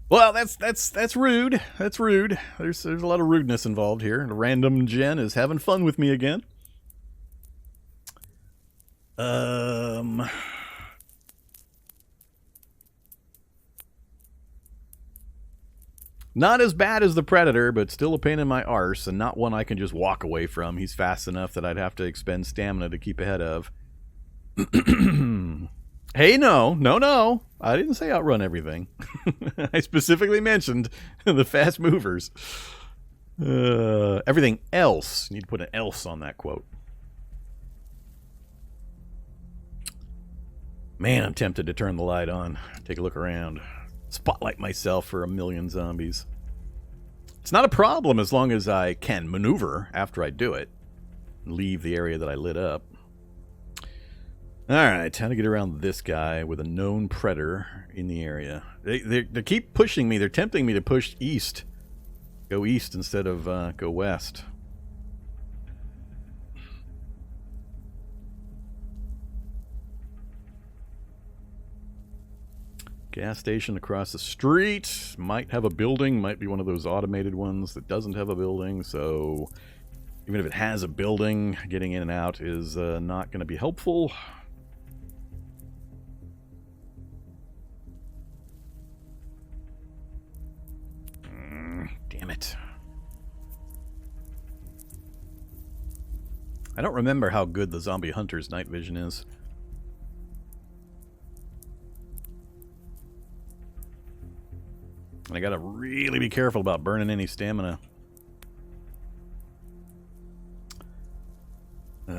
Well, that's rude. That's rude. There's a lot of rudeness involved here. The random gen is having fun with me again. Not as bad as the Predator, but still a pain in my arse, and not one I can just walk away from. He's fast enough that I'd have to expend stamina to keep ahead of. Hey, no. I didn't say outrun everything. I specifically mentioned the fast movers. Everything else. You need to put an else on that quote. Man, I'm tempted to turn the light on. Take a look around. Spotlight myself for a million zombies. It's not a problem as long as I can maneuver after I do it. Leave the area that I lit up. Alright, how to get around this guy with a known predator in the area. They keep pushing me. They're tempting me to push east. Go east instead of go west. Gas station across the street. Might have a building. Might be one of those automated ones that doesn't have a building. So even if it has a building, getting in and out is not going to be helpful. Damn it. I don't remember how good the zombie hunter's night vision is. And I gotta really be careful about burning any stamina. What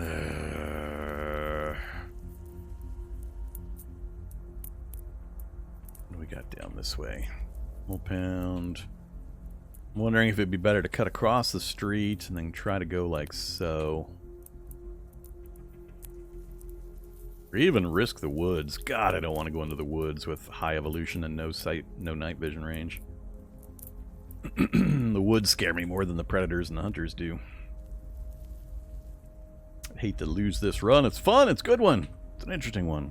do we got down this way? Pound. I'm wondering if it'd be better to cut across the street and then try to go like so. Or even risk the woods. God, I don't want to go into the woods with high evolution and no night vision range. The woods scare me more than the predators and the hunters do. I hate to lose this run. It's fun. It's a good one. It's an interesting one.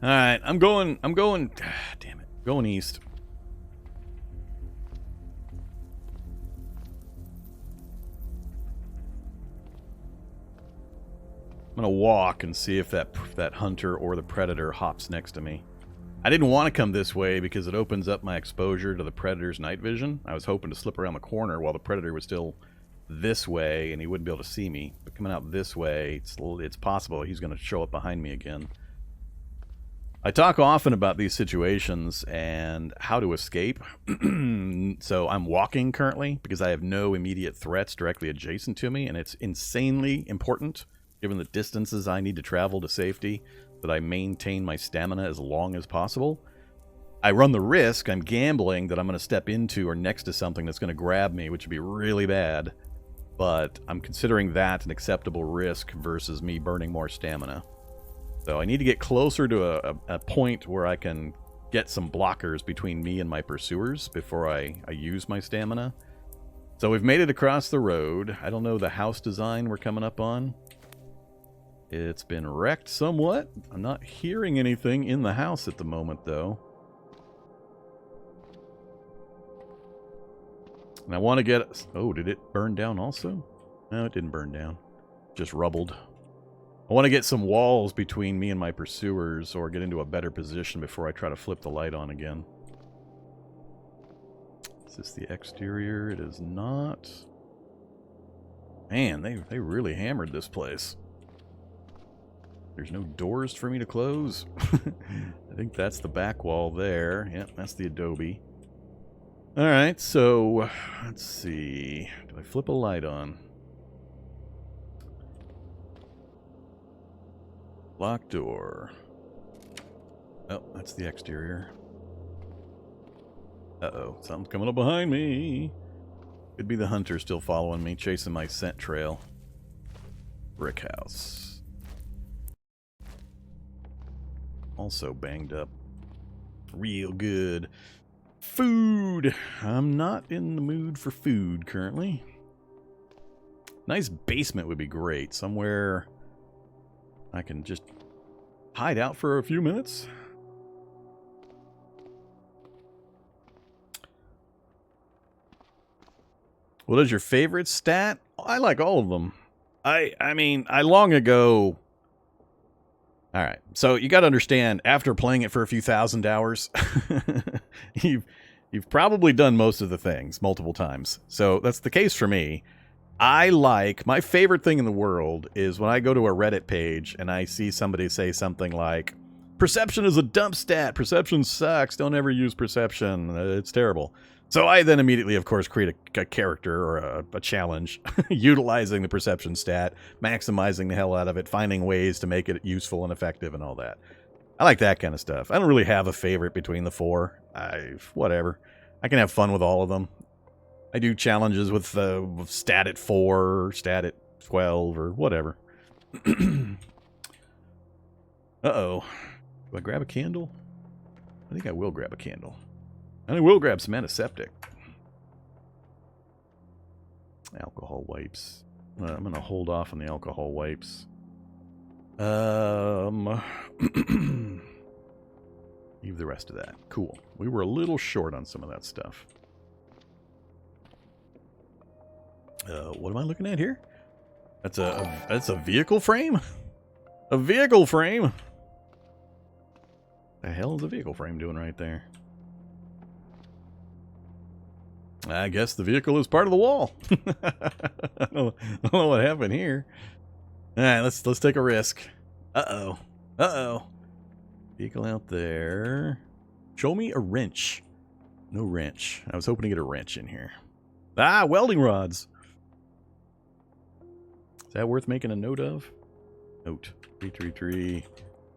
Alright, I'm going, damn it, going east. I'm gonna walk and see if that hunter or the predator hops next to me. I didn't want to come this way because it opens up my exposure to the predator's night vision. I was hoping to slip around the corner while the predator was still this way and he wouldn't be able to see me. But coming out this way, it's possible he's gonna show up behind me again. I talk often about these situations and how to escape. So I'm walking currently because I have no immediate threats directly adjacent to me, and it's insanely important, given the distances I need to travel to safety, that I maintain my stamina as long as possible. I run the risk, I'm gambling, that I'm going to step into or next to something that's going to grab me, which would be really bad. But I'm considering that an acceptable risk versus me burning more stamina. So I need to get closer to a point where I can get some blockers between me and my pursuers before I use my stamina. So we've made it across the road. I don't know the house design we're coming up on. It's been wrecked somewhat. I'm not hearing anything in the house at the moment, though. And I want to get... Oh, did it burn down also? No, it didn't burn down. Just rubbled. I want to get some walls between me and my pursuers, or get into a better position before I try to flip the light on again. Is this the exterior? It is not. Man, they really hammered this place. There's no doors for me to close. I think that's the back wall there. Yep, that's the adobe. Alright, so let's see. Do I flip a light on? Locked door. Oh, that's the exterior. Uh-oh, something's coming up behind me. Could be the hunter still following me, chasing my scent trail. Brick house. Also banged up. Real good. Food! I'm not in the mood for food currently. Nice basement would be great. Somewhere I can just hide out for a few minutes. What is your favorite stat? I like all of them. I mean, I long ago... Alright, so you got to understand, after playing it for a few thousand hours, you've probably done most of the things multiple times. So that's the case for me. My favorite thing in the world is when I go to a Reddit page and I see somebody say something like, perception is a dump stat, perception sucks, don't ever use perception, it's terrible. So I then immediately, of course, create a character or a challenge utilizing the perception stat, maximizing the hell out of it, finding ways to make it useful and effective and all that. I like that kind of stuff. I don't really have a favorite between the four. Whatever. I can have fun with all of them. I do challenges with stat at 4 or stat at 12 or whatever. Uh-oh. Do I grab a candle? I think I will grab a candle. And I will grab some antiseptic. Alcohol wipes. I'm going to hold off on the alcohol wipes. Leave the rest of that. Cool. We were a little short on some of that stuff. What am I looking at here? That's a vehicle frame? A vehicle frame? The hell is a vehicle frame doing right there? I guess the vehicle is part of the wall. I don't know what happened here. All right, let's take a risk. Uh-oh. Uh-oh. Vehicle out there. Show me a wrench. No wrench. I was hoping to get a wrench in here. Ah, welding rods. Is that worth making a note of? Note. 333.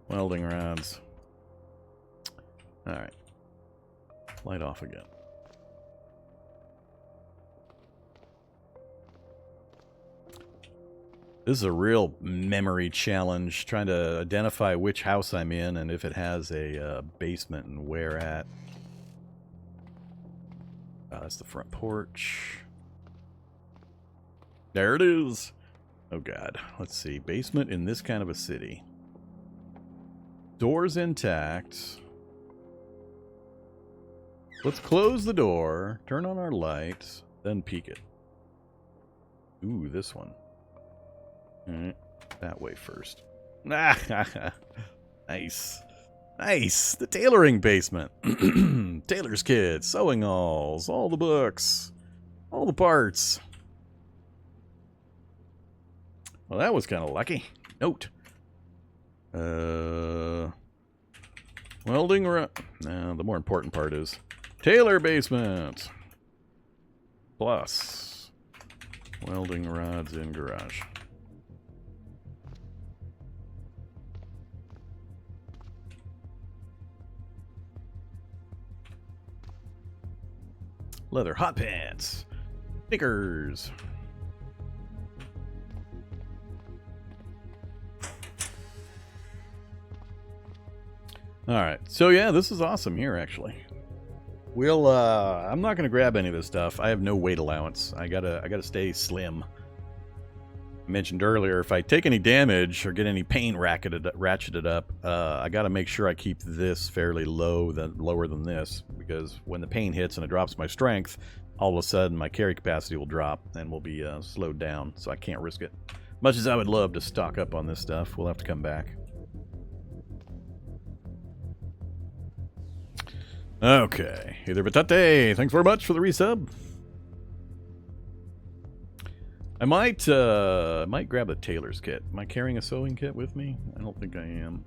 Welding rods. All right. Light off again. This is a real memory challenge, trying to identify which house I'm in and if it has a basement and where at. That's the front porch. There it is. Oh god. Let's see. Basement in this kind of a city. Door's intact. Let's close the door, turn on our lights, then peek it. Ooh, this one. Alright, that way first. Nice. Nice. The tailoring basement. Tailor's kit, sewing alls, all the books, all the parts. Well, that was kind of lucky. Note. Welding rod. No, the more important part is tailor basement. Plus welding rods in garage. Leather hot pants. Sneakers. Alright, so yeah, this is awesome here, actually. We'll, I'm not going to grab any of this stuff. I have no weight allowance. I gotta stay slim. I mentioned earlier, if I take any damage or get any pain ratcheted up, I gotta make sure I keep this fairly lower than this, because when the pain hits and it drops my strength, all of a sudden my carry capacity will drop and will be slowed down, so I can't risk it. Much as I would love to stock up on this stuff, we'll have to come back. Okay, Either Batate, thanks very much for the resub. I might grab the tailor's kit. Am I carrying a sewing kit with me? I don't think I am.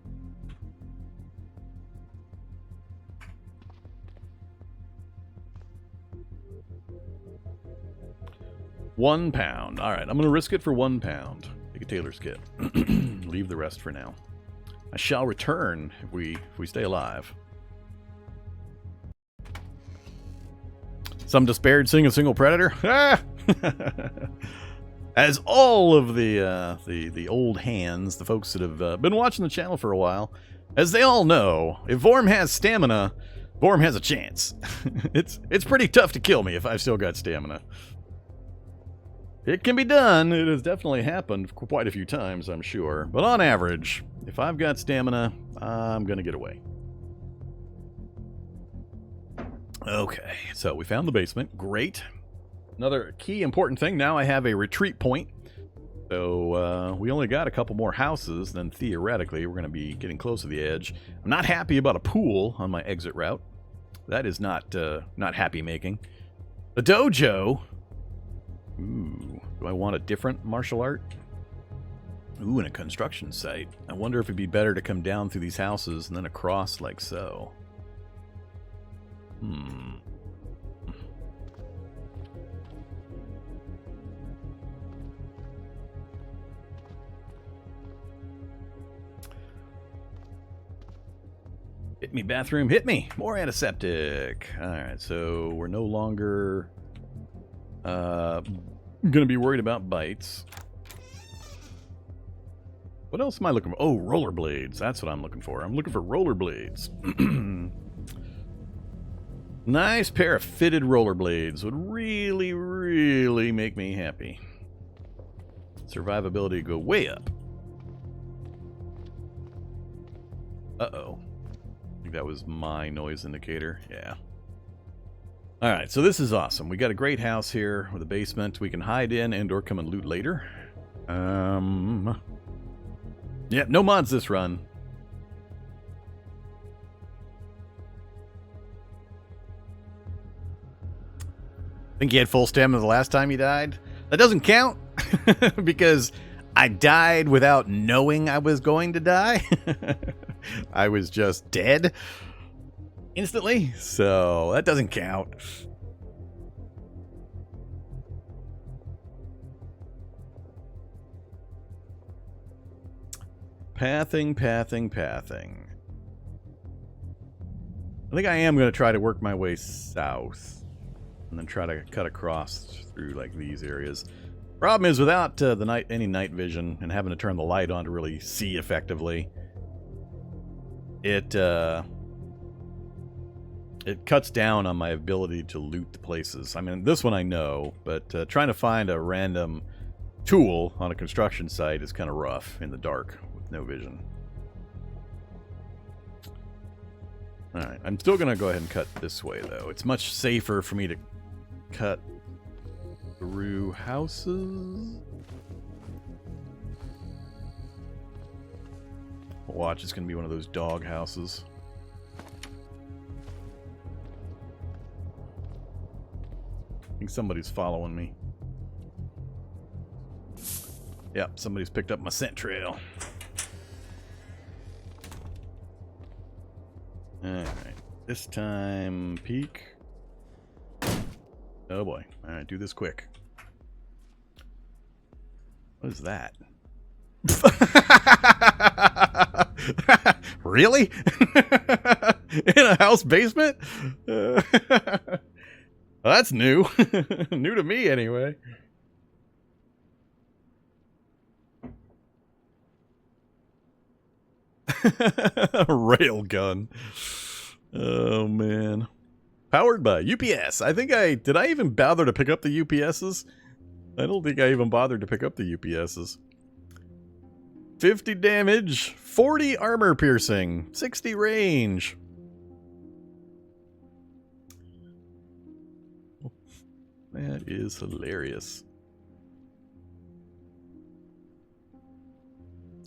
£1. All right, I'm gonna risk it for £1. Take a tailor's kit. Leave the rest for now. I shall return if we stay alive. Some despaired seeing a single predator. Ah! As all of the old hands, the folks that have been watching the channel for a while, as they all know, if Vorm has stamina, Vorm has a chance. It's pretty tough to kill me if I've still got stamina. It can be done. It has definitely happened quite a few times, I'm sure. But on average, if I've got stamina, I'm going to get away. Okay, so we found the basement. Great. Another key important thing, now I have a retreat point. So we only got a couple more houses, then theoretically we're going to be getting close to the edge. I'm not happy about a pool on my exit route. That is not happy making. The dojo. Ooh, do I want a different martial art? Ooh, and a construction site. I wonder if it'd be better to come down through these houses and then across like so. Hit me, bathroom, hit me! More antiseptic. Alright, so we're no longer gonna be worried about bites. What else am I looking for? Oh, rollerblades. That's what I'm looking for. I'm looking for rollerblades. Nice pair of fitted rollerblades would really, really make me happy. Survivability go way up. Uh-oh. I think that was my noise indicator. Yeah. Alright, so this is awesome. We got a great house here with a basement we can hide in and or come and loot later. Yeah, no mods this run. Think you had full stamina the last time you died? That doesn't count because I died without knowing I was going to die. I was just dead instantly, so that doesn't count. Pathing. I think I am going to try to work my way south and then try to cut across through like these areas. Problem is, without any night vision and having to turn the light on to really see effectively, it cuts down on my ability to loot the places. I mean, this one I know, but trying to find a random tool on a construction site is kind of rough in the dark with no vision. Alright, I'm still going to go ahead and cut this way, though. It's much safer for me to cut through houses. Watch, it's going to be one of those dog houses. I think somebody's following me. Yep, somebody's picked up my scent trail. Alright, this time peek. Oh boy. Alright, do this quick. What is that? Really? In a house basement? Well, that's new. New to me, anyway. Railgun. Oh, man. Powered by UPS. Did I even bother to pick up the UPSs? I don't think I even bothered to pick up the UPSs. 50 damage, 40 armor piercing, 60 range. That is hilarious.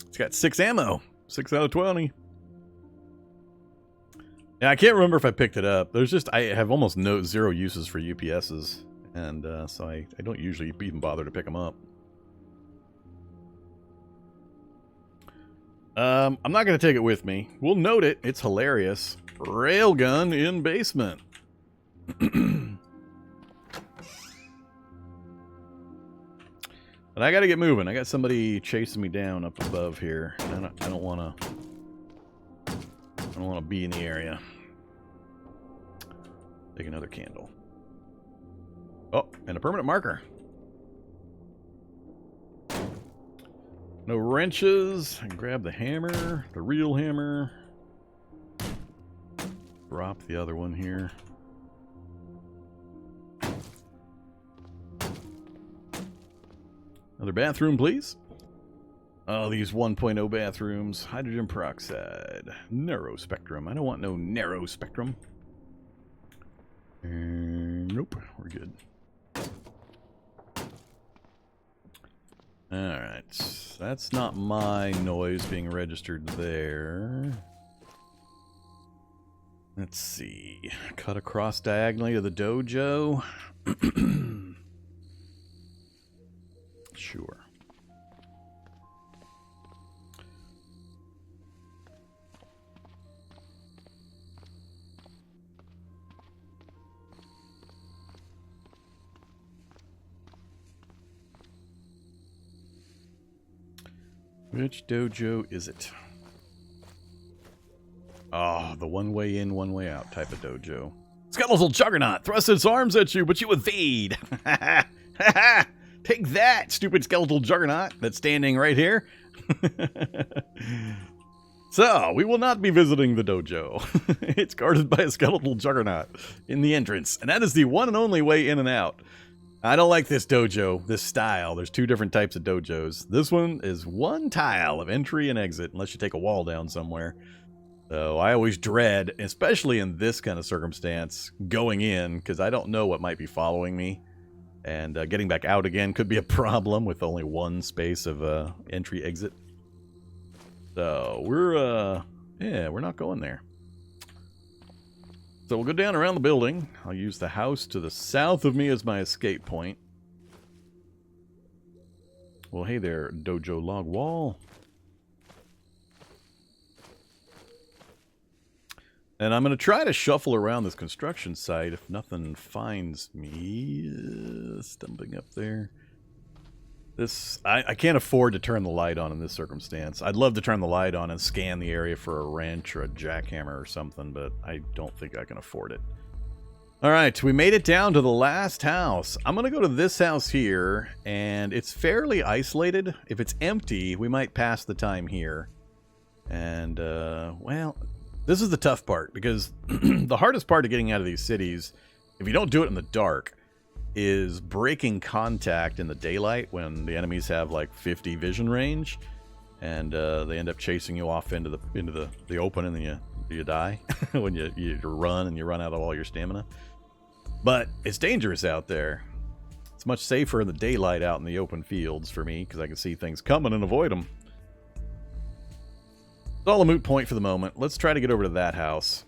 It's got 6 ammo. 6 out of 20. Yeah, I can't remember if I picked it up. I have almost zero uses for UPSs. And so I don't usually even bother to pick them up. I'm not going to take it with me. We'll note it. It's hilarious. Railgun in basement. But I got to get moving. I got somebody chasing me down up above here. I don't want to be in the area. Take another candle. Oh, and a permanent marker. No wrenches. I can grab the hammer, the real hammer. Drop the other one here. Another bathroom, please. Oh, these 1.0 bathrooms. Hydrogen peroxide. Narrow spectrum. I don't want no narrow spectrum. Nope, we're good. Alright, that's not my noise being registered there. Let's see. Cut across diagonally to the dojo. Sure. Which dojo is it? Oh, the one way in, one way out type of dojo. Skeletal Juggernaut thrusts its arms at you, but you evade. Take that, stupid skeletal Juggernaut that's standing right here. So, we will not be visiting the dojo. It's guarded by a skeletal Juggernaut in the entrance, and that is the one and only way in and out. I don't like this dojo, this style. There's two different types of dojos. This one is one tile of entry and exit, unless you take a wall down somewhere. So I always dread, especially in this kind of circumstance, going in, because I don't know what might be following me. And getting back out again could be a problem with only one space of entry-exit. So we're not going there. So we'll go down around the building. I'll use the house to the south of me as my escape point. Well, hey there, dojo log wall. And I'm going to try to shuffle around this construction site if nothing finds me. Stumbling up there. I can't afford to turn the light on in this circumstance. I'd love to turn the light on and scan the area for a wrench or a jackhammer or something, but I don't think I can afford it. Alright, we made it down to the last house. I'm going to go to this house here, and it's fairly isolated. If it's empty, we might pass the time here. And, well, this is the tough part, because the hardest part of getting out of these cities, if you don't do it in the dark, is breaking contact in the daylight when the enemies have like 50 vision range, and they end up chasing you off into the open, and then you die when you run and you run out of all your stamina. But it's dangerous out there. It's much safer in the daylight out in the open fields for me, because I can see things coming and avoid them. It's all a moot point for the moment. Let's try to get over to that house.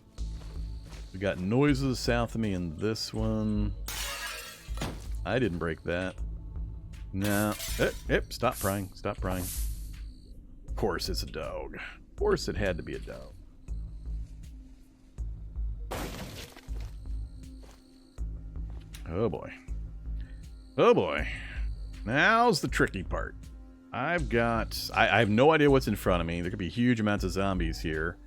We got noises south of me in this one. I didn't break that. No. Stop prying. Stop prying. Of course it's a dog. Of course it had to be a dog. Oh boy. Oh boy. Now's the tricky part. I have no idea what's in front of me. There could be huge amounts of zombies here.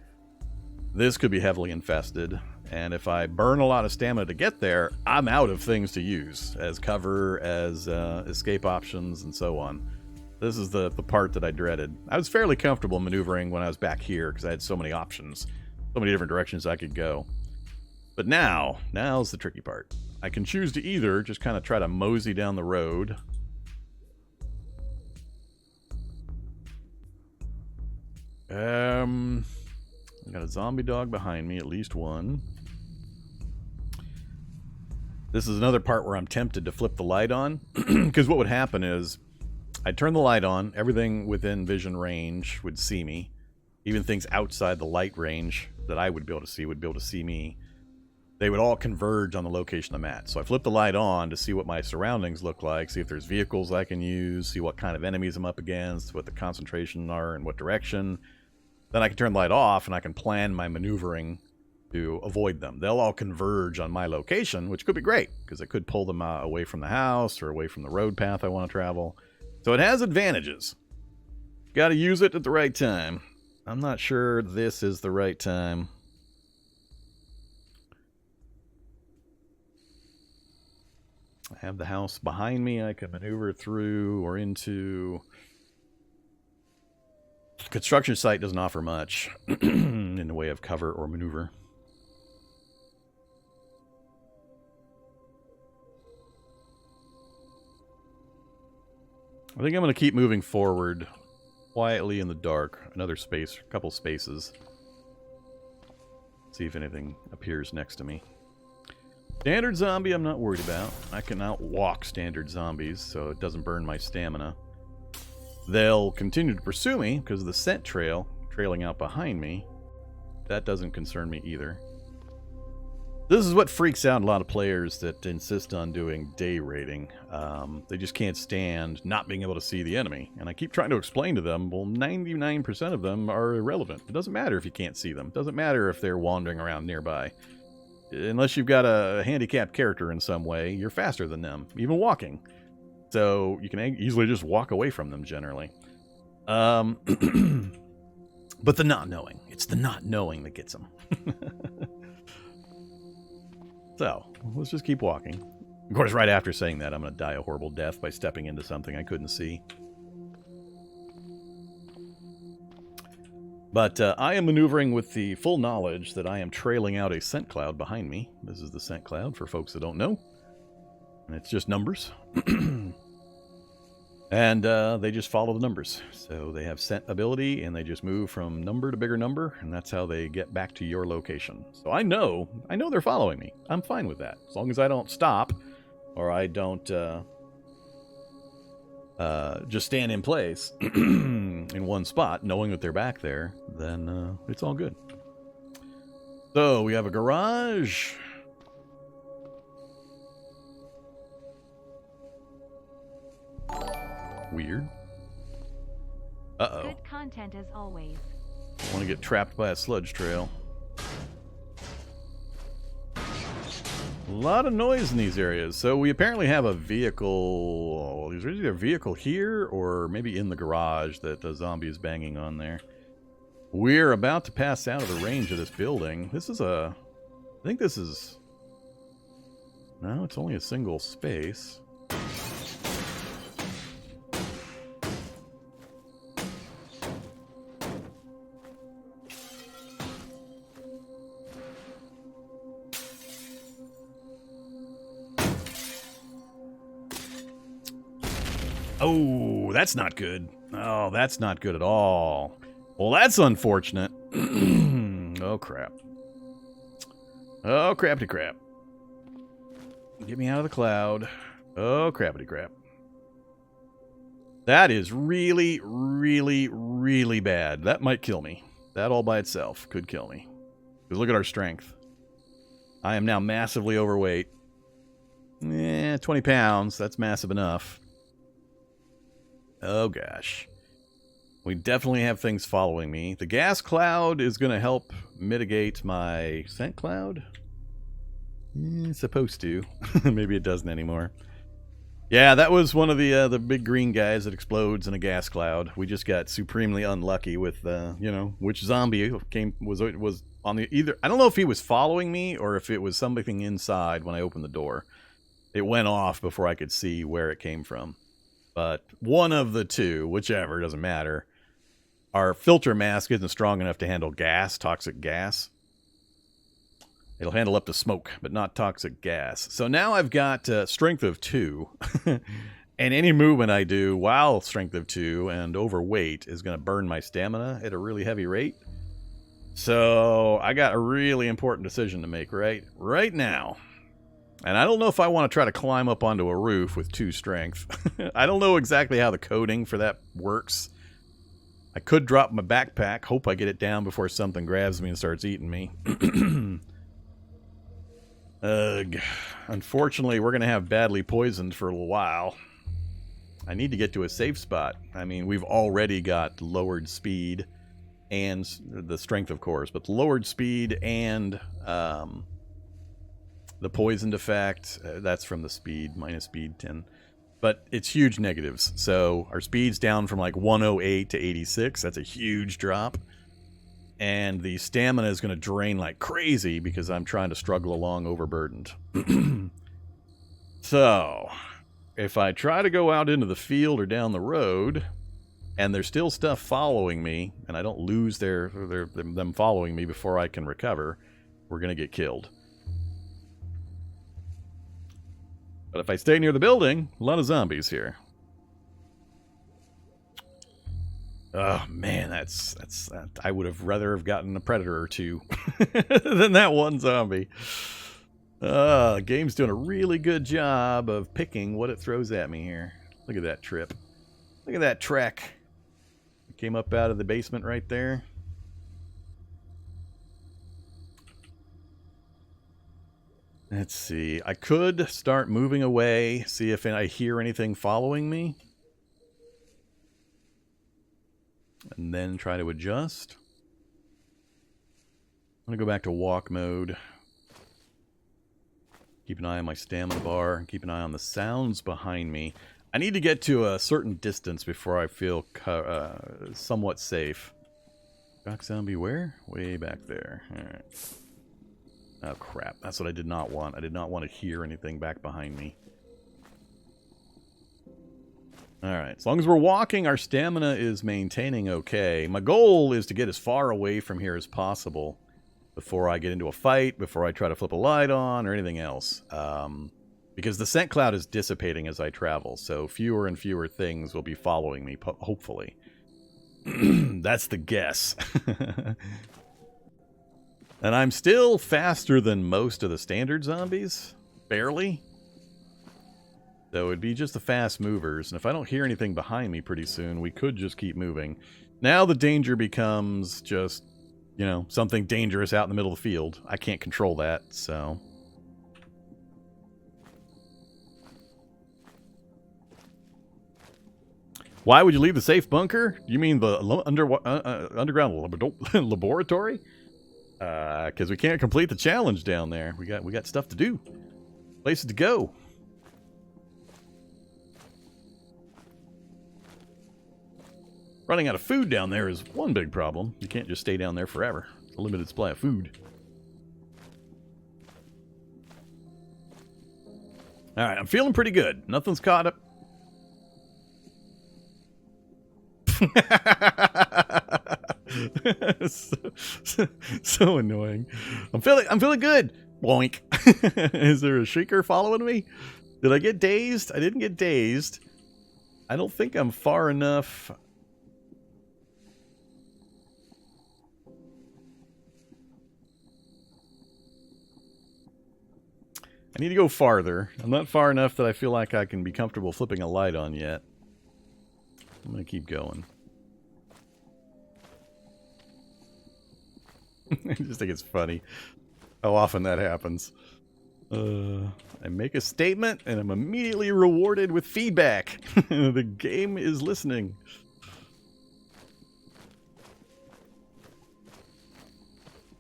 This could be heavily infested. And if I burn a lot of stamina to get there, I'm out of things to use as cover, as escape options, and so on. This is the part that I dreaded. I was fairly comfortable maneuvering when I was back here because I had so many options, so many different directions I could go. But now's the tricky part. I can choose to either just kind of try to mosey down the road. I got a zombie dog behind me, at least one. This is another part where I'm tempted to flip the light on, because what would happen is I'd turn the light on, everything within vision range would see me. Even things outside the light range that I would be able to see me. They would all converge on the location I'm at. So I flip the light on to see what my surroundings look like, see if there's vehicles I can use, see what kind of enemies I'm up against, what the concentration are, in what direction. Then I can turn the light off and I can plan my maneuvering to avoid them. They'll all converge on my location, which could be great, because it could pull them away from the house or away from the road path I want to travel. So it has advantages. Got to use it at the right time. I'm not sure this is the right time. I have the house behind me I can maneuver through or into. The construction site doesn't offer much in the way of cover or maneuver. I think I'm going to keep moving forward quietly in the dark. Another space, a couple spaces. See if anything appears next to me. Standard zombie I'm not worried about. I can outwalk standard zombies, so it doesn't burn my stamina. They'll continue to pursue me because of the scent trail trailing out behind me. That doesn't concern me either. This is what freaks out a lot of players that insist on doing day raiding. They just can't stand not being able to see the enemy. And I keep trying to explain to them, well, 99% of them are irrelevant. It doesn't matter if you can't see them. It doesn't matter if they're wandering around nearby. Unless you've got a handicapped character in some way, you're faster than them, even walking. So you can easily just walk away from them, generally. But the not knowing. It's the not knowing that gets them. So, let's just keep walking. Of course, right after saying that, I'm going to die a horrible death by stepping into something I couldn't see. But I am maneuvering with the full knowledge that I am trailing out a scent cloud behind me. This is the scent cloud, for folks that don't know. And it's just numbers. And they just follow the numbers. So they have scent ability, and they just move from number to bigger number, and that's how they get back to your location. So I know they're following me. I'm fine with that. As long as I don't stop, or I don't just stand in place in one spot, knowing that they're back there, then it's all good. So we have a garage. Weird. Uh-oh. Good content as always. I want to get trapped by a sludge trail. A lot of noise in these areas. So we apparently have a vehicle. There's either a vehicle here or maybe in the garage that the zombie is banging on there. We're about to pass out of the range of this building. This is a... I think this is... No, it's only a single space. Oh, that's not good. Oh, that's not good at all. Well, that's unfortunate. Oh, crap. Oh, crappity crap. Get me out of the cloud. Oh, crappity crap. That is really, really, really bad. That might kill me. That all by itself could kill me. Because look at our strength. I am now massively overweight. 20 pounds. That's massive enough. Oh, gosh. We definitely have things following me. The gas cloud is going to help mitigate my scent cloud. It's supposed to. Maybe it doesn't anymore. Yeah, that was one of the big green guys that explodes in a gas cloud. We just got supremely unlucky with, which zombie was on the either. I don't know if he was following me or if it was something inside when I opened the door. It went off before I could see where it came from. But one of the two, whichever, doesn't matter. Our filter mask isn't strong enough to handle gas, toxic gas. It'll handle up to smoke, but not toxic gas. So now I've got strength of 2. And any movement I do while strength of 2 and overweight is going to burn my stamina at a really heavy rate. So I got a really important decision to make right now. And I don't know if I want to try to climb up onto a roof with 2 strength. I don't know exactly how the coding for that works. I could drop my backpack, hope I get it down before something grabs me and starts eating me. Ugh. Unfortunately, we're going to have badly poisoned for a little while. I need to get to a safe spot. I mean, we've already got lowered speed and the strength, of course, but lowered speed and... the poisoned effect, that's from the speed, minus speed 10. But it's huge negatives. So our speed's down from like 108 to 86. That's a huge drop. And the stamina is going to drain like crazy because I'm trying to struggle along overburdened. So, if I try to go out into the field or down the road, and there's still stuff following me, and I don't lose them following me before I can recover, we're going to get killed. But if I stay near the building, a lot of zombies here. Oh man, that's I would have rather have gotten a predator or two than that one zombie. The game's doing a really good job of picking what it throws at me here. Look at that trip. Look at that trek. It came up out of the basement right there. Let's see. I could start moving away, see if I hear anything following me. And then try to adjust. I'm going to go back to walk mode. Keep an eye on my stamina bar. And keep an eye on the sounds behind me. I need to get to a certain distance before I feel somewhat safe. Back zombie where? Way back there. Alright. Oh crap, that's what I did not want. I did not want to hear anything back behind me. Alright, as long as we're walking, our stamina is maintaining okay. My goal is to get as far away from here as possible before I get into a fight, before I try to flip a light on, or anything else. Because the scent cloud is dissipating as I travel, so fewer and fewer things will be following me, hopefully. That's the guess. And I'm still faster than most of the standard zombies. Barely. So it'd be just the fast movers. And if I don't hear anything behind me pretty soon, we could just keep moving. Now the danger becomes just, you know, something dangerous out in the middle of the field. I can't control that, so... Why would you leave the safe bunker? You mean the underground laboratory? Because we can't complete the challenge down there. We got stuff to do. Places to go. Running out of food down there is one big problem. You can't just stay down there forever. It's a limited supply of food. Alright, I'm feeling pretty good. Nothing's caught up. so annoying. I'm feeling good. Boink. Is there a shrieker following me? Did I get dazed? I didn't get dazed. I don't think I'm far enough. I need to go farther. I'm not far enough that I feel like I can be comfortable flipping a light on yet. I'm going to keep going. I just think it's funny how often that happens. I make a statement and I'm immediately rewarded with feedback. The game is listening.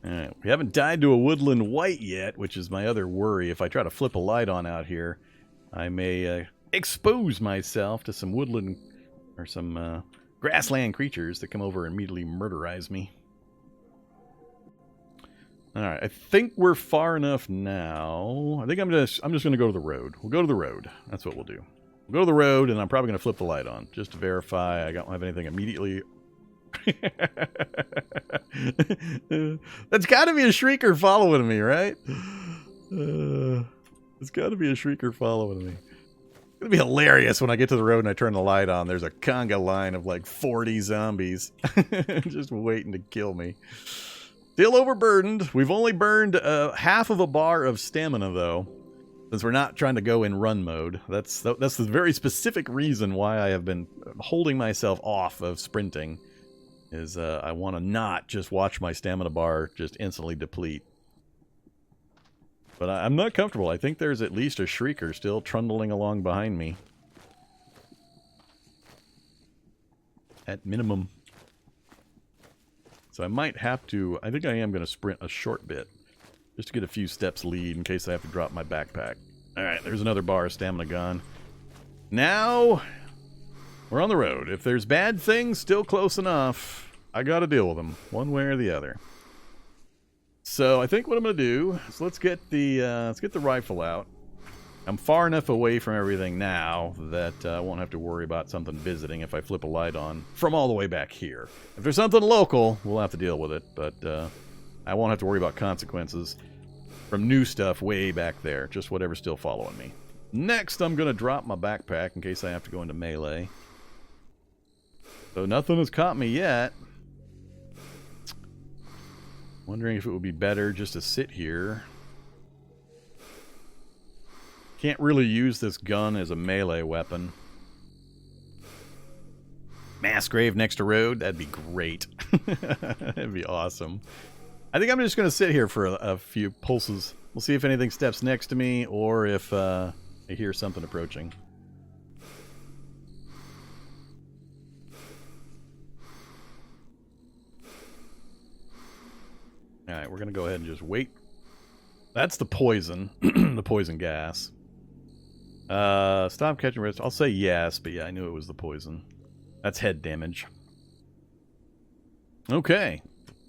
Alright, we haven't died to a woodland white yet, which is my other worry. If I try to flip a light on out here, I may expose myself to some woodland or some grassland creatures that come over and immediately murderize me. Alright, I think we're far enough now. I think I'm just gonna go to the road. We'll go to the road. That's what we'll do. We'll go to the road, and I'm probably gonna flip the light on just to verify I don't have anything immediately. That's got to be a shrieker following me, right? It's got to be a shrieker following me. It's gonna be hilarious when I get to the road and I turn the light on. There's a conga line of like 40 zombies just waiting to kill me. Still overburdened. We've only burned half of a bar of stamina, though, since we're not trying to go in run mode. That's the very specific reason why I have been holding myself off of sprinting. Is I want to not just watch my stamina bar just instantly deplete. But I'm not comfortable. I think there's at least a shrieker still trundling along behind me. At minimum. So I might have to, I think I am going to sprint a short bit. Just to get a few steps lead in case I have to drop my backpack. Alright, there's another bar of stamina gone. Now, we're on the road. If there's bad things still close enough, I got to deal with them, one way or the other. So I think what I'm going to do is let's get the rifle out. I'm far enough away from everything now that I won't have to worry about something visiting if I flip a light on from all the way back here. If there's something local, we'll have to deal with it, but I won't have to worry about consequences from new stuff way back there, just whatever's still following me. Next, I'm going to drop my backpack in case I have to go into melee. So nothing has caught me yet. Wondering if it would be better just to sit here. Can't really use this gun as a melee weapon. Mass grave next to road? That'd be great. That'd be awesome. I think I'm just going to sit here for a few pulses. We'll see if anything steps next to me or if I hear something approaching. Alright, we're going to go ahead and just wait. That's the poison. The poison gas. Stop catching risk. I'll say yes, but yeah, I knew it was the poison. That's head damage. Okay.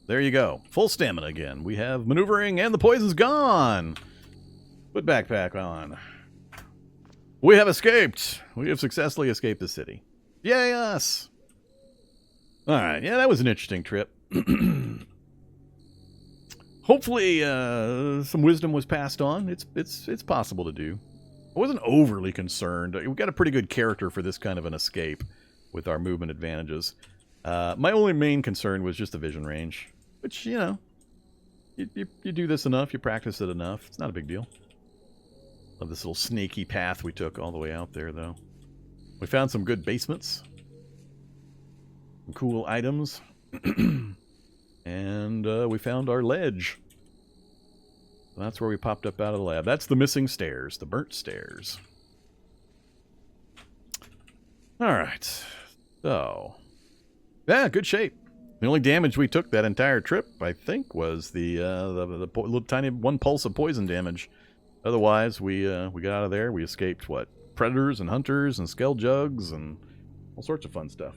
There you go. Full stamina again. We have maneuvering and the poison's gone. Put backpack on. We have escaped. We have successfully escaped the city. Yay us! Alright, yeah, that was an interesting trip. Hopefully, some wisdom was passed on. It's possible to do. I wasn't overly concerned. We've got a pretty good character for this kind of an escape with our movement advantages. My only main concern was just the vision range, which, you know, you do this enough, you practice it enough. It's not a big deal. Love this little snaky path we took all the way out there, though. We found some good basements. Some cool items. And we found our ledge. That's where we popped up out of the lab. That's the missing stairs, the burnt stairs. Alright. So. Yeah, good shape. The only damage we took that entire trip, I think, was the little tiny one pulse of poison damage. Otherwise, we got out of there. We escaped, what? Predators and hunters and skell jugs and all sorts of fun stuff.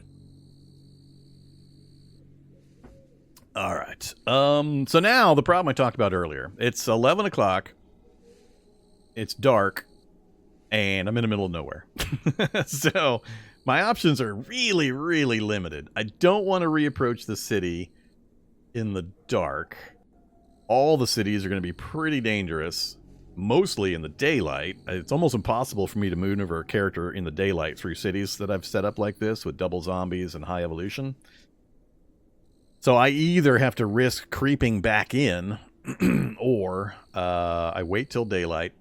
Alright. So now, the problem I talked about earlier. It's 11 o'clock. It's dark. And I'm in the middle of nowhere. So, my options are really, really limited. I don't want to reapproach the city in the dark. All the cities are going to be pretty dangerous. Mostly in the daylight. It's almost impossible for me to maneuver a character in the daylight through cities that I've set up like this with double zombies and high evolution. So I either have to risk creeping back in, or I wait till daylight,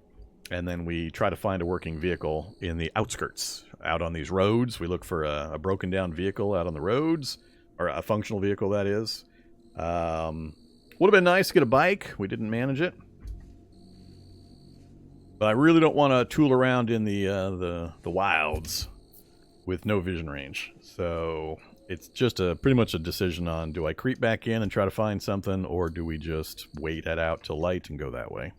and then we try to find a working vehicle in the outskirts. Out on these roads, we look for a broken down vehicle out on the roads, or a functional vehicle, that is. Would have been nice to get a bike. We didn't manage it. But I really don't want to tool around in the wilds with no vision range. So it's just pretty much a decision on, do I creep back in and try to find something, or do we just wait it out till light and go that way?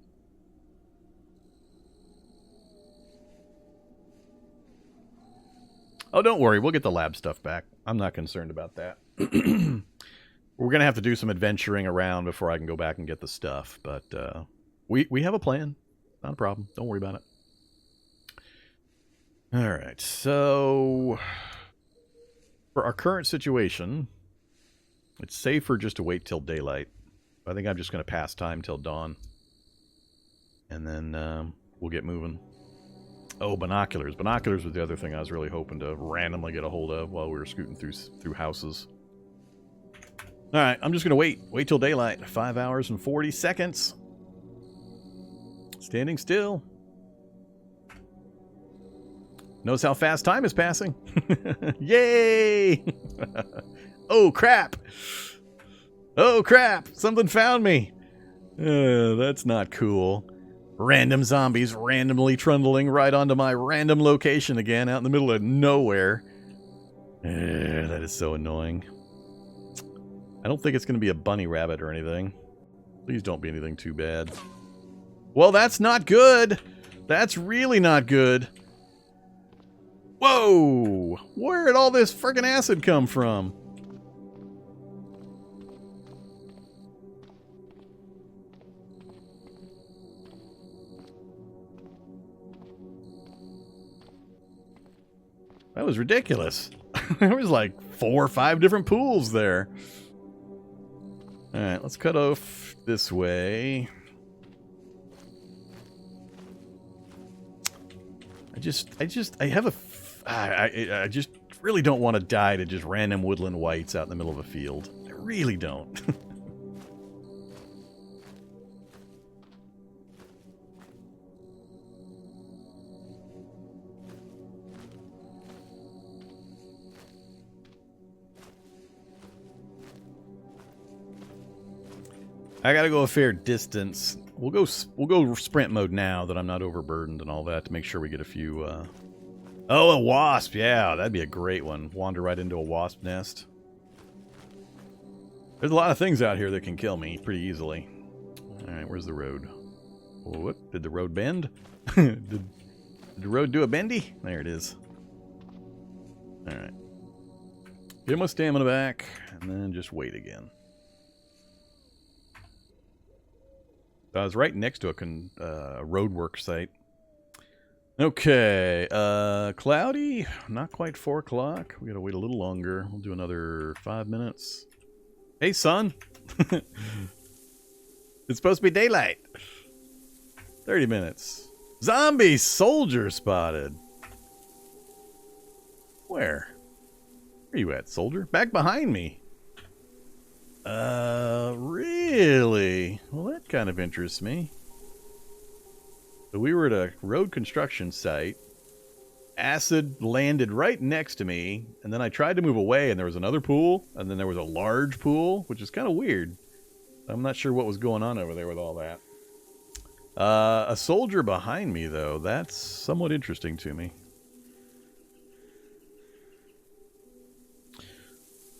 Oh, don't worry. We'll get the lab stuff back. I'm not concerned about that. We're going to have to do some adventuring around before I can go back and get the stuff. But we have a plan. Not a problem. Don't worry about it. All right. So for our current situation, it's safer just to wait till daylight. I think I'm just going to pass time till dawn. And then we'll get moving. Oh, binoculars. Binoculars was the other thing I was really hoping to randomly get a hold of while we were scooting through houses. Alright, I'm just going to wait. Wait till daylight. 5 hours and 40 seconds. Standing still. Notice how fast time is passing. Yay! Oh, crap! Oh, crap! Something found me! That's not cool. Random zombies randomly trundling right onto my random location again, out in the middle of nowhere. That is so annoying. I don't think it's going to be a bunny rabbit or anything. Please don't be anything too bad. Well, that's not good. That's really not good. Whoa! Where did all this frickin' acid come from? That was ridiculous. There was like 4 or 5 different pools there. Alright, let's cut off this way. I just really don't want to die to just random woodland whites out in the middle of a field. I really don't. I gotta go a fair distance. We'll go sprint mode now that I'm not overburdened and all that to make sure we get a few. Oh, a wasp! Yeah, that'd be a great one. Wander right into a wasp nest. There's a lot of things out here that can kill me pretty easily. All right, where's the road? What? Did the road bend? did the road do a bendy? There it is. All right. Get my stamina back, and then just wait again. I was right next to a roadwork site. Okay, cloudy, not quite 4 o'clock. We gotta wait a little longer. We'll do another 5 minutes. Hey, sun. It's supposed to be daylight. 30 minutes. Zombie soldier spotted. Where? Where are you at, soldier? Back behind me. Really? Well, that kind of interests me. So we were at a road construction site. Acid landed right next to me, and then I tried to move away, and there was another pool, and then there was a large pool, which is kind of weird. I'm not sure what was going on over there with all that. A soldier behind me, though. That's somewhat interesting to me.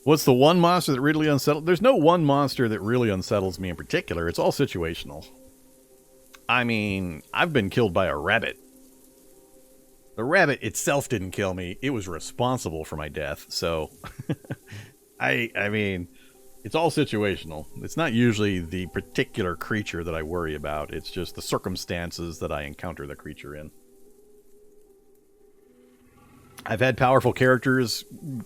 What's the one monster that really unsettles? There's no one monster that really unsettles me in particular. It's all situational. I mean, I've been killed by a rabbit. The rabbit itself didn't kill me. It was responsible for my death. So, I mean, it's all situational. It's not usually the particular creature that I worry about. It's just the circumstances that I encounter the creature in. I've had powerful characters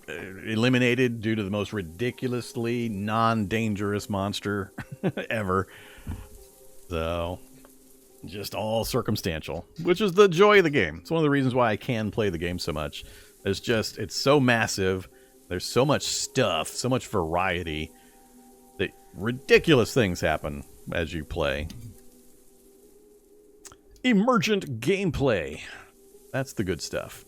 eliminated due to the most ridiculously non-dangerous monster ever. So, just all circumstantial, which is the joy of the game. It's one of the reasons why I can play the game so much. It's so massive. There's so much stuff, so much variety, that ridiculous things happen as you play. Emergent gameplay. That's the good stuff.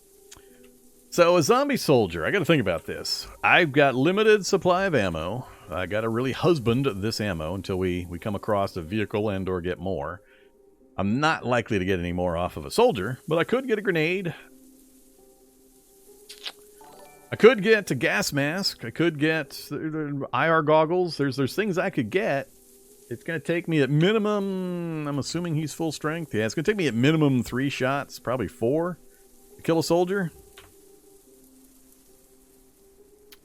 So, a zombie soldier, I gotta think about this. I've got limited supply of ammo. I gotta really husband this ammo until we come across a vehicle and or get more. I'm not likely to get any more off of a soldier, but I could get a grenade. I could get a gas mask. I could get IR goggles. There's things I could get. It's gonna take me at minimum, I'm assuming he's full strength. Yeah, it's gonna take me at minimum 3 shots, probably 4, to kill a soldier.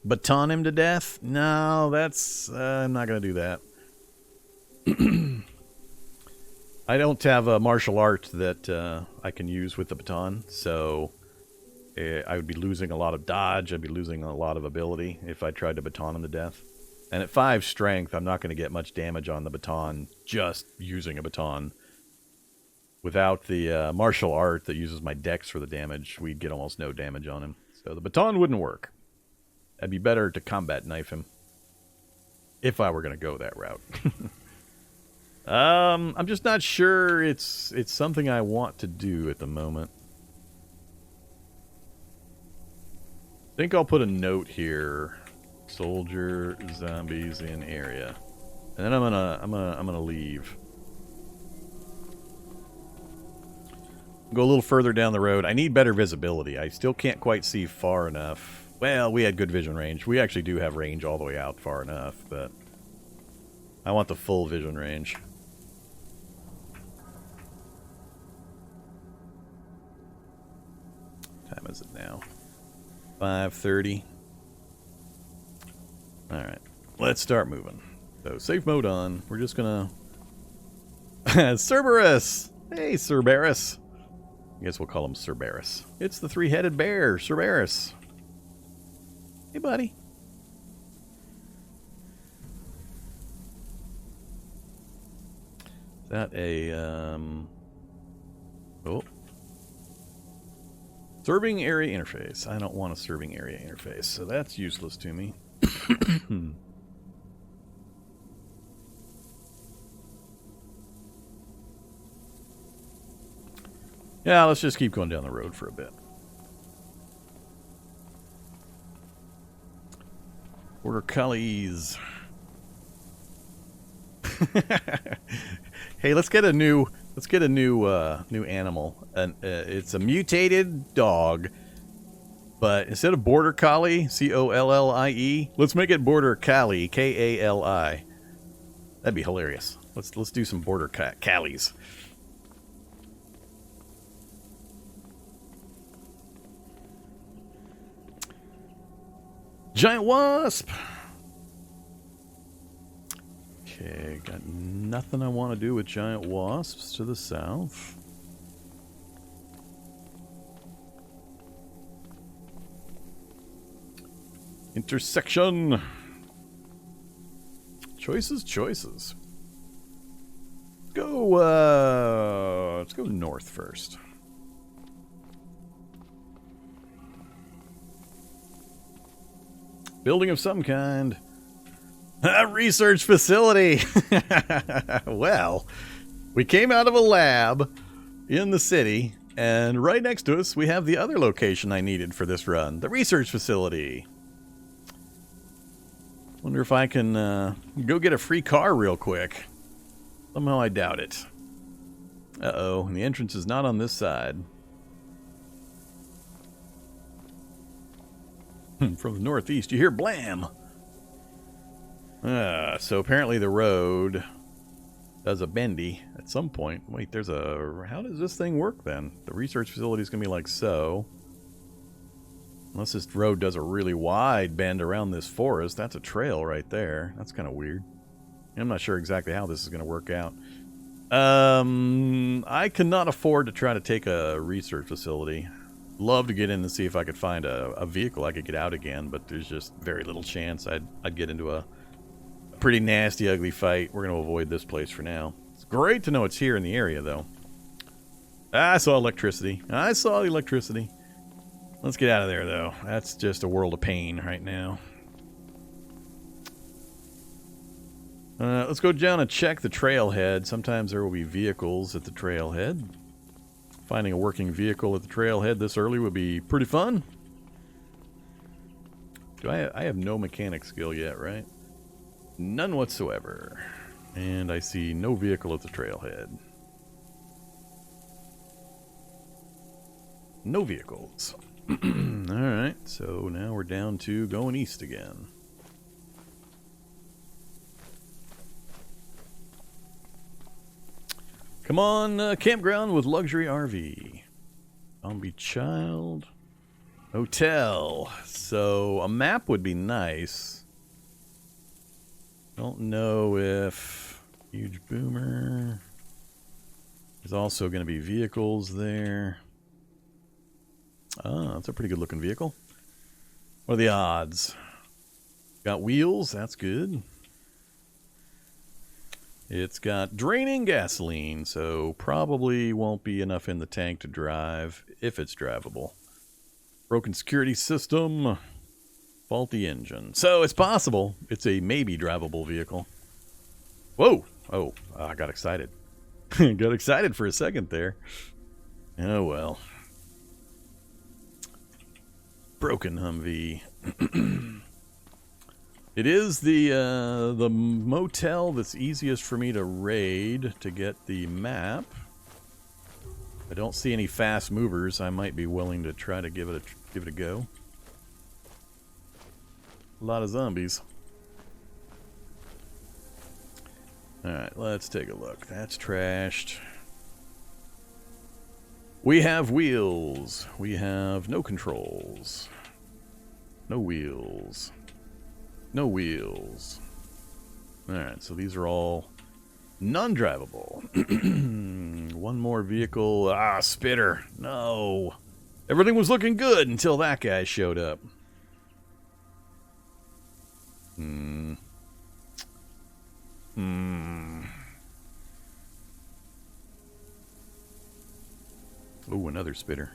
Baton him to death? No, that's... I'm not going to do that. I don't have a martial art that I can use with the baton, so I would be losing a lot of dodge. I'd be losing a lot of ability if I tried to baton him to death. And at 5 strength, I'm not going to get much damage on the baton just using a baton. Without the martial art that uses my dex for the damage, we'd get almost no damage on him. So the baton wouldn't work. It'd be better to combat knife him. If I were going to go that route. I'm just not sure it's something I want to do at the moment. I think I'll put a note here. Soldier, zombies in area. And then I'm gonna leave. Go a little further down the road. I need better visibility. I still can't quite see far enough. Well, we had good vision range. We actually do have range all the way out far enough, but I want the full vision range. What time is it now? 5:30. Alright, let's start moving. So, safe mode on. We're just gonna... Cerberus! Hey, Cerberus! I guess we'll call him Cerberus. It's the 3-headed bear, Cerberus. Hey, buddy. Is that a, Oh. Serving area interface. I don't want a serving area interface, so that's useless to me. Yeah, let's just keep going down the road for a bit. Border collies. Hey, let's get a new new animal. And it's a mutated dog, but instead of border collie, C-O-L-L-I-E, let's make it border collie, K-A-L-I. That'd be hilarious. Let's do some border collies. Giant wasp. Okay, got nothing I want to do with giant wasps to the south. Intersection. Choices. Let's go north first. Building of some kind. A research facility. Well, we came out of a lab in the city, and right next to us we have the other location I needed for this run, the research facility. Wonder if I can go get a free car real quick. Somehow I doubt it. Uh-oh, the entrance is not on this side. From the northeast, you hear blam! So apparently the road does a bendy at some point. Wait, there's a... How does this thing work then? The research facility is going to be like so. Unless this road does a really wide bend around this forest. That's a trail right there. That's kind of weird. I'm not sure exactly how this is going to work out. I cannot afford to try to take a research facility. Love to get in and see if I could find a vehicle I could get out again, but there's just very little chance I'd get into a pretty nasty, ugly fight. We're going to avoid this place for now. It's great to know it's here in the area, though. I saw electricity. Let's get out of there, though. That's just a world of pain right now. Let's go down and check the trailhead. Sometimes there will be vehicles at the trailhead. Finding a working vehicle at the trailhead this early would be pretty fun. I have no mechanic skill yet, right? None whatsoever. And I see no vehicle at the trailhead. No vehicles. Alright, so now we're down to going east again. Come on, campground with luxury RV. Zombie child. Hotel. So, a map would be nice. Don't know if... Huge boomer. There's also going to be vehicles there. Ah, that's a pretty good looking vehicle. What are the odds? Got wheels, that's good. It's got draining gasoline, so probably won't be enough in the tank to drive, if it's drivable. Broken security system. Faulty engine. So it's possible it's a maybe drivable vehicle. Whoa! Oh, I got excited. Got excited for a second there. Oh well. Broken Humvee. It is the motel that's easiest for me to raid to get the map. I don't see any fast movers. I might be willing to try to give it a go. A lot of zombies. All right, let's take a look. That's trashed. We have wheels. We have no controls. No wheels. No wheels. Alright, so these are all non-drivable. One more vehicle. Ah, spitter. No. Everything was looking good until that guy showed up. Oh, another spitter.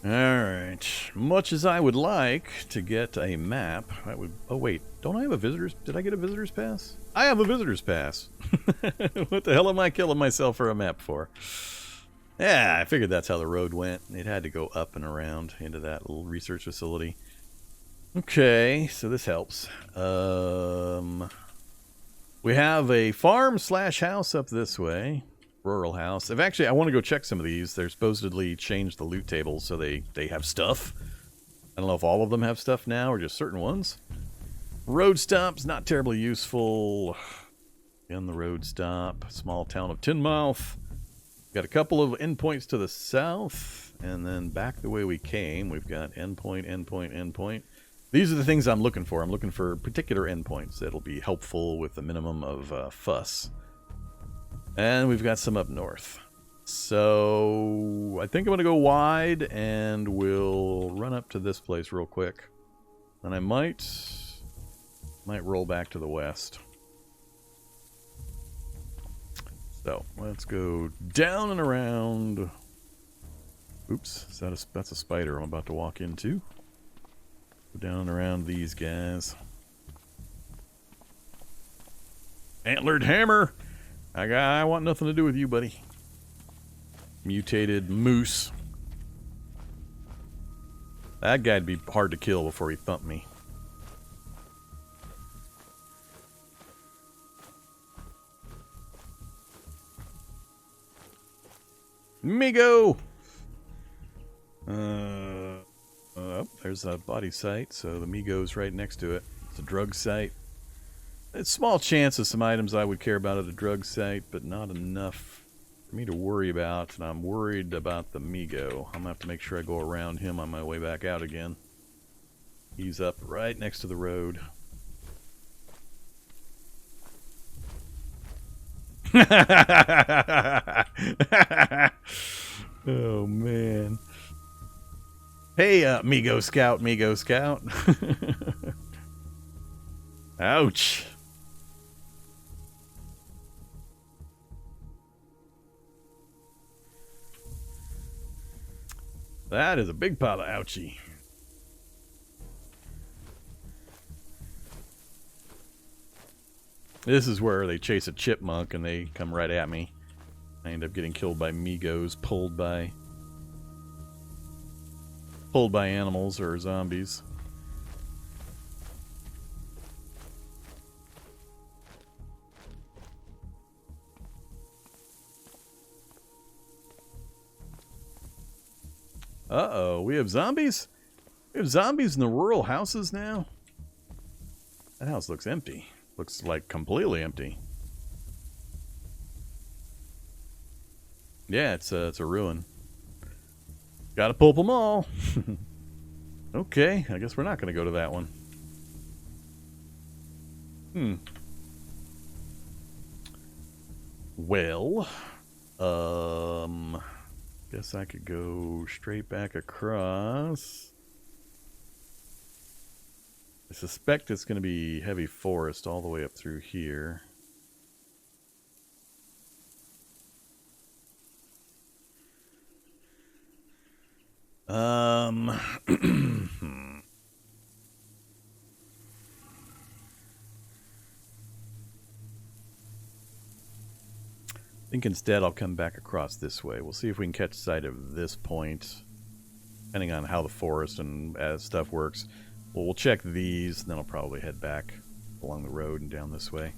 Alright. Much as I would like to get a map, that would... Oh, wait. Don't I have a visitor's... Did I get a visitor's pass? I have a visitor's pass. What the hell am I killing myself for a map for? Yeah, I figured that's how the road went. It had to go up and around into that little research facility. Okay, so this helps. We have a farm/house up this way. Rural house. I want to go check some of these. They're supposedly changed the loot tables so they have stuff. I don't know if all of them have stuff now or just certain ones. Road stop's not terribly useful. In the road stop. Small town of Tinmouth. Got a couple of endpoints to the south. And then back the way we came, we've got endpoint, endpoint, endpoint. These are the things I'm looking for. I'm looking for particular endpoints that'll be helpful with the minimum of fuss. And we've got some up north. So I think I'm going to go wide and we'll run up to this place real quick. And I might roll back to the west. So let's go down and around. Oops, that's a spider I'm about to walk into. Go down and around these guys. Antlered hammer! I want nothing to do with you, buddy. Mutated moose. That guy'd be hard to kill before he thumped me. Migo! Oh, there's a body site, so the Migo's right next to it. It's a drug site. It's small chance of some items I would care about at a drug site, but not enough for me to worry about, and I'm worried about the Migo. I'm going to have to make sure I go around him on my way back out again. He's up right next to the road. Oh, man. Hey, Migo Scout, Migo Scout. Ouch. That is a big pile of ouchie. This is where they chase a chipmunk and they come right at me. I end up getting killed by Migos, pulled by animals or zombies. Uh-oh, we have zombies? We have zombies in the rural houses now? That house looks empty. Looks like completely empty. Yeah, it's a ruin. Gotta pulp them all. Okay, I guess we're not gonna go to that one. Well, guess I could go straight back across. I suspect it's going to be heavy forest all the way up through here. I think instead I'll come back across this way. We'll see if we can catch sight of this point, depending on how the forest and stuff works. Well, we'll check these, and then I'll probably head back along the road and down this way.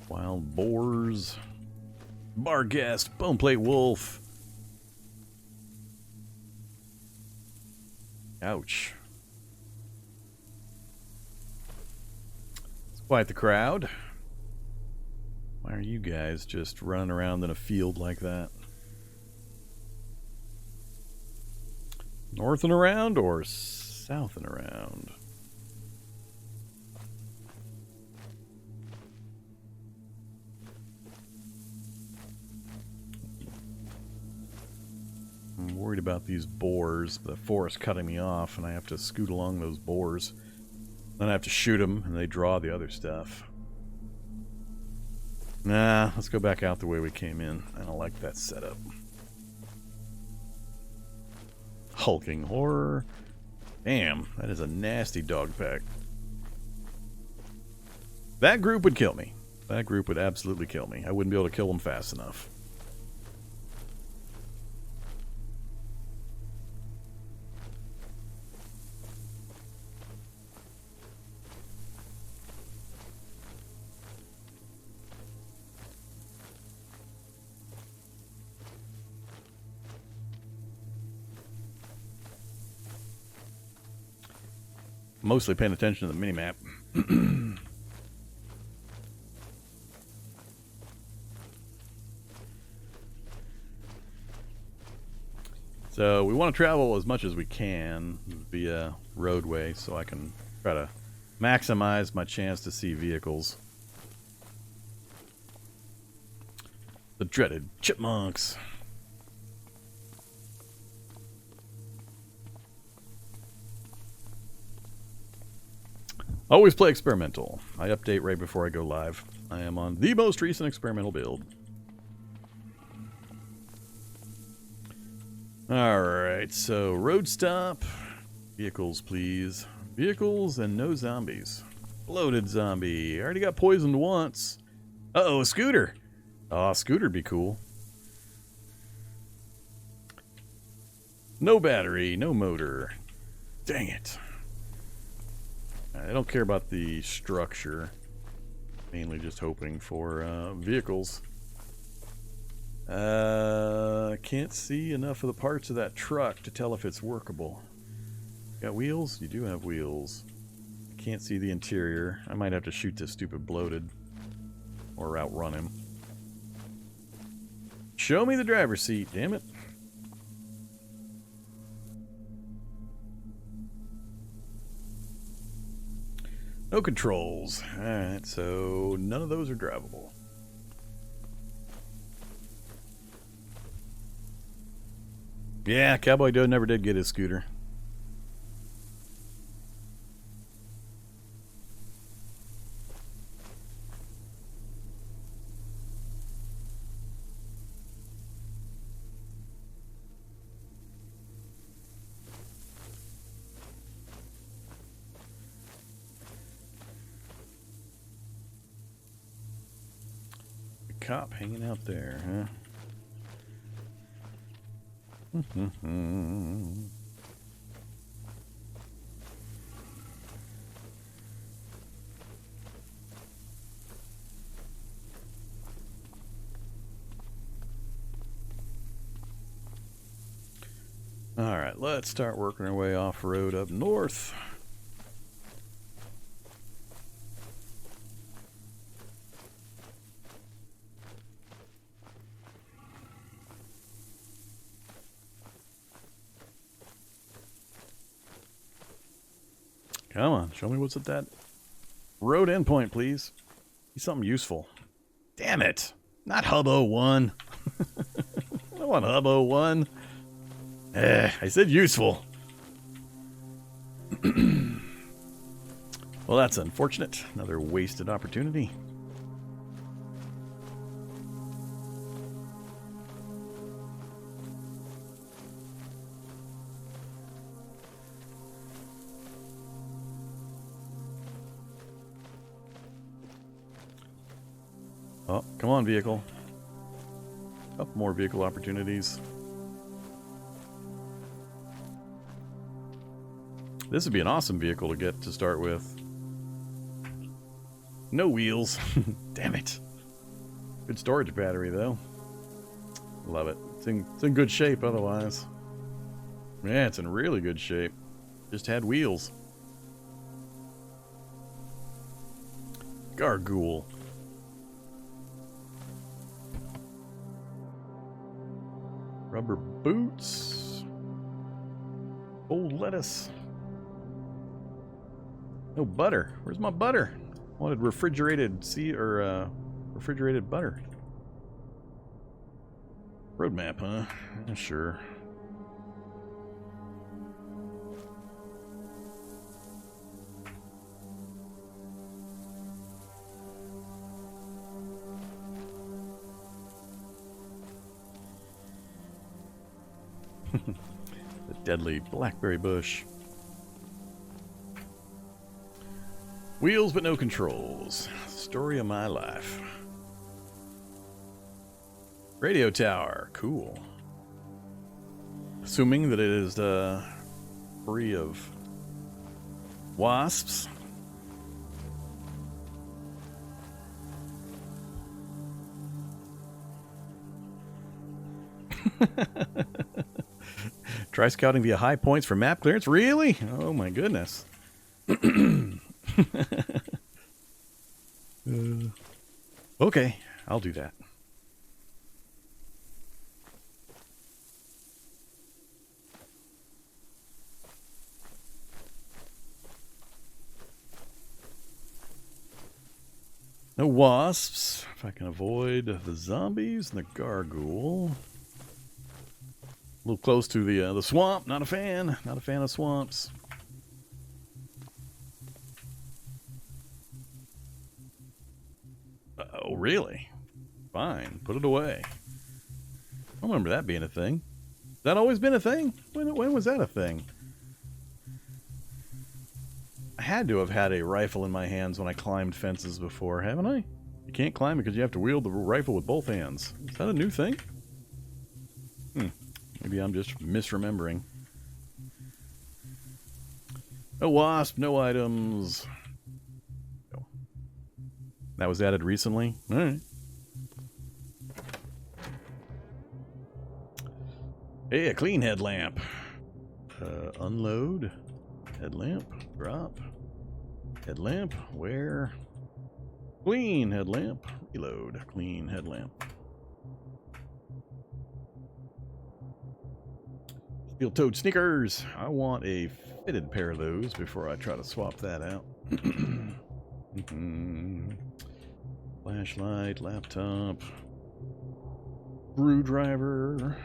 Wild boars. Barghest. Boneplate wolf. Ouch. It's quite the crowd. Why are you guys just running around in a field like that? North and around or south and around? I'm worried about these boars. The forest cutting me off and I have to scoot along those boars. Then I have to shoot them and they draw the other stuff. Nah, let's go back out the way we came in. I don't like that setup. Hulking horror. Damn, that is a nasty dog pack. That group would kill me. That group would absolutely kill me. I wouldn't be able to kill them fast enough. Mostly paying attention to the minimap. So we want to travel as much as we can via roadway so I can try to maximize my chance to see vehicles. The dreaded chipmunks. Always play experimental. I update right before I go live. I am on the most recent experimental build. Alright, so road stop. Vehicles, please. Vehicles and no zombies. Bloated zombie. I already got poisoned once. Uh-oh, a scooter. Oh, a scooter'd be cool. No battery, no motor. Dang it. I don't care about the structure. Mainly just hoping for vehicles. Can't see enough of the parts of that truck to tell if it's workable. Got wheels? You do have wheels. Can't see the interior. I might have to shoot this stupid bloated. Or outrun him. Show me the driver's seat, damn it. No controls. Alright, so none of those are drivable. Yeah, Cowboy Doe never did get his scooter. Cop hanging out there, huh? Alright, let's start working our way off-road up north. Come on, show me what's at that road endpoint, please. Be something useful. Damn it! Not Hub 01. I don't want Hub 01. I said useful. Well, that's unfortunate. Another wasted opportunity. Oh, come on, vehicle. Couple more vehicle opportunities. This would be an awesome vehicle to get to start with. No wheels. Damn it. Good storage battery, though. Love it. It's in good shape otherwise. Yeah, it's in really good shape. Just had wheels. Gargoyle. Rubber boots. Old lettuce. No butter. Where's my butter? I wanted refrigerated refrigerated butter. Roadmap, huh? Yeah, sure. The Deadly blackberry bush. Wheels but no controls. Story of my life. Radio tower. Cool. Assuming that it is free of wasps. Try scouting via high points for map clearance. Really? Oh my goodness. Okay, I'll do that. No wasps. If I can avoid the zombies and the gargoyle. A little close to the swamp. Not a fan. Not a fan of swamps. Oh, really? Fine. Put it away. I don't remember that being a thing. Has that always been a thing? When was that a thing? I had to have had a rifle in my hands when I climbed fences before, haven't I? You can't climb because you have to wield the rifle with both hands. Is that a new thing? Maybe I'm just misremembering. No wasp, no items. No. That was added recently? Alright. Hey, a clean headlamp. Unload. Headlamp. Drop. Headlamp. Where? Clean headlamp. Reload. Clean headlamp. Steel-toed sneakers. I want a fitted pair of those before I try to swap that out. Flashlight, laptop, screwdriver.